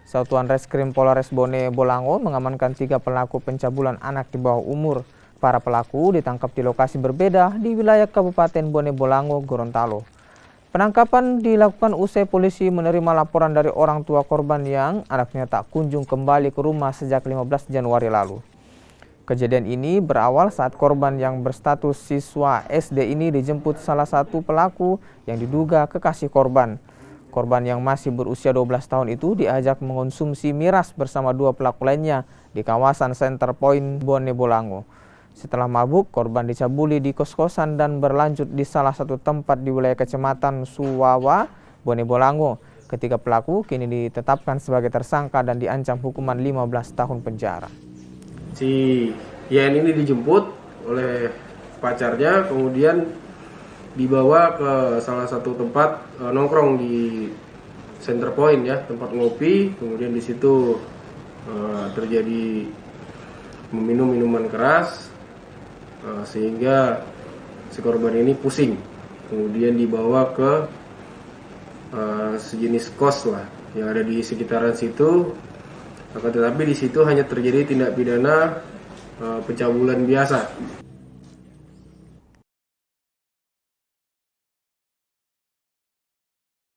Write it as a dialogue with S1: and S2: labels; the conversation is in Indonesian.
S1: Satuan Reskrim Polres Bone Bolango mengamankan 3 pelaku pencabulan anak di bawah umur. Para pelaku ditangkap di lokasi berbeda di wilayah Kabupaten Bone Bolango, Gorontalo. Penangkapan dilakukan usai polisi menerima laporan dari orang tua korban yang anaknya tak kunjung kembali ke rumah sejak 15 Januari lalu. Kejadian ini berawal saat korban yang berstatus siswa SD ini dijemput salah satu pelaku yang diduga kekasih korban. Korban yang masih berusia 12 tahun itu diajak mengonsumsi miras bersama 2 pelaku lainnya di kawasan Center Point Bone Bolango. Setelah mabuk, korban dicabuli di kos-kosan dan berlanjut di salah satu tempat di wilayah Kecamatan Suwawa, Bone Bolango. Ketiga pelaku kini ditetapkan sebagai tersangka dan diancam hukuman 15 tahun penjara.
S2: Si Yan ini dijemput oleh pacarnya, kemudian dibawa ke salah satu tempat nongkrong di Center Point ya, tempat ngopi. Kemudian di situ terjadi meminum minuman keras sehingga si korban ini pusing. Kemudian dibawa ke sejenis kos lah yang ada di sekitaran situ. Akan tetapi di situ hanya terjadi tindak pidana pencabulan biasa.